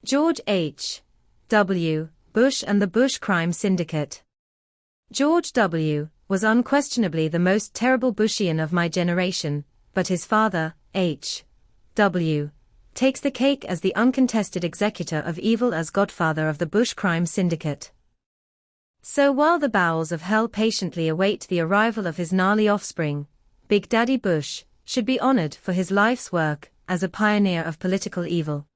George H. W. Bush and the Bush Crime Syndicate. George W. was unquestionably the most terrible Bushian of my generation, but his father, H. W., takes the cake as the uncontested executor of evil as godfather of the Bush Crime Syndicate. So while the bowels of hell patiently await the arrival of his gnarly offspring, Big Daddy Bush should be honored for his life's work as a pioneer of political evil.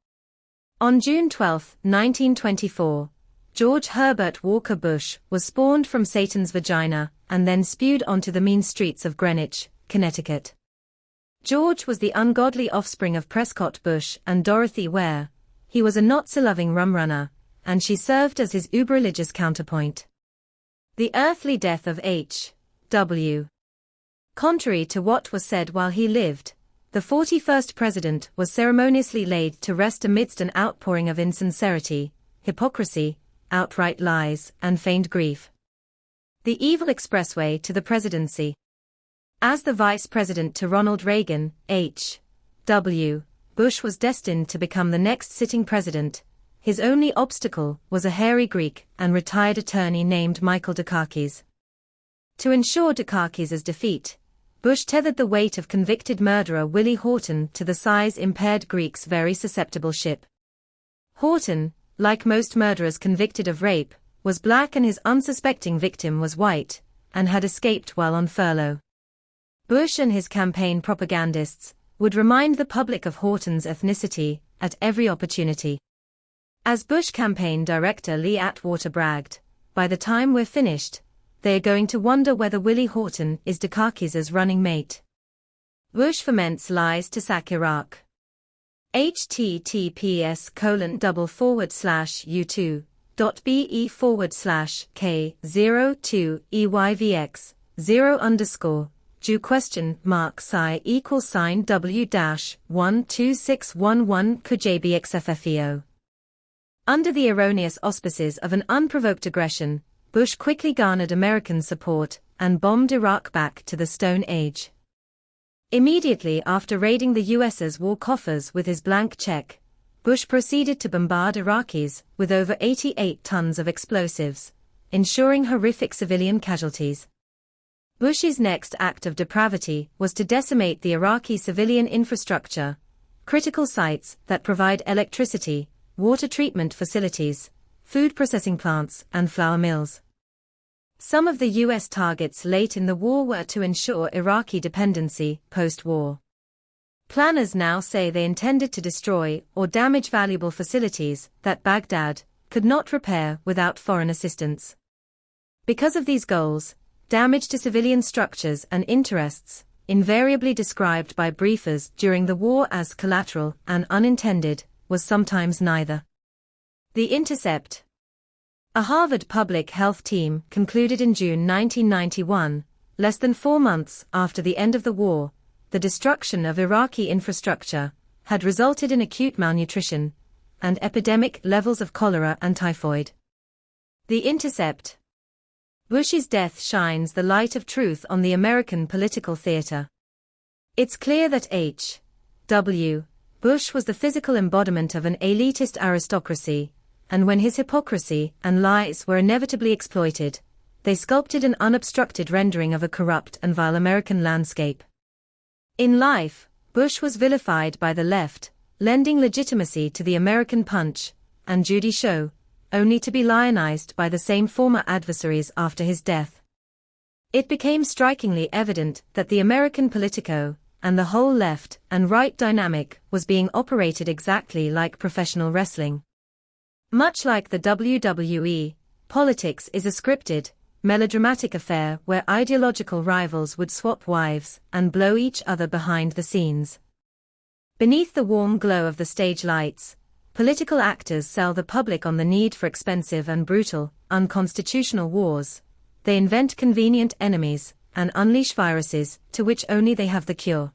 On June 12, 1924, George Herbert Walker Bush was spawned from Satan's vagina and then spewed onto the mean streets of Greenwich, Connecticut. George was the ungodly offspring of Prescott Bush and Dorothy Ware. He was a not-so-loving rum runner, and she served as his uber-religious counterpoint. The earthly death of H. W. Contrary to what was said while he lived, the 41st president was ceremoniously laid to rest amidst an outpouring of insincerity, hypocrisy, outright lies, and feigned grief. The evil expressway to the presidency. As the vice president to Ronald Reagan, H. W. Bush was destined to become the next sitting president. His only obstacle was a hairy Greek and retired attorney named Michael Dukakis. To ensure Dukakis' defeat, Bush tethered the weight of convicted murderer Willie Horton to the size-impaired Greek's very susceptible ship. Horton, like most murderers convicted of rape, was black and his unsuspecting victim was white, and had escaped while on furlough. Bush and his campaign propagandists would remind the public of Horton's ethnicity at every opportunity. As Bush campaign director Lee Atwater bragged, "By the time we're finished, they are going to wonder whether Willie Horton is Dukakis' running mate." Bush foments lies to sack Iraq. https://u2.be/k02EYVX0_ Jew question mark psi equals sign W-12611 KJBXFFEO. Under the erroneous auspices of an unprovoked aggression, Bush quickly garnered American support and bombed Iraq back to the Stone Age. Immediately after raiding the US's war coffers with his blank check, Bush proceeded to bombard Iraqis with over 88 tons of explosives, ensuring horrific civilian casualties. Bush's next act of depravity was to decimate the Iraqi civilian infrastructure, critical sites that provide electricity, water treatment facilities, food processing plants, and flour mills. Some of the U.S. targets late in the war were to ensure Iraqi dependency post-war. Planners now say they intended to destroy or damage valuable facilities that Baghdad could not repair without foreign assistance. Because of these goals, damage to civilian structures and interests, invariably described by briefers during the war as collateral and unintended, was sometimes neither. The Intercept. A Harvard public health team concluded in June 1991, less than 4 months after the end of the war, the destruction of Iraqi infrastructure had resulted in acute malnutrition and epidemic levels of cholera and typhoid. The Intercept. Bush's death shines the light of truth on the American political theater. It's clear that H. W. Bush was the physical embodiment of an elitist aristocracy, and when his hypocrisy and lies were inevitably exploited, they sculpted an unobstructed rendering of a corrupt and vile American landscape. In life, Bush was vilified by the left, lending legitimacy to the American Punch and Judy Show, only to be lionized by the same former adversaries after his death. It became strikingly evident that the American Politico and the whole left and right dynamic was being operated exactly like professional wrestling. Much like the WWE, politics is a scripted, melodramatic affair where ideological rivals would swap wives and blow each other behind the scenes. Beneath the warm glow of the stage lights, political actors sell the public on the need for expensive and brutal, unconstitutional wars. They invent convenient enemies and unleash viruses to which only they have the cure.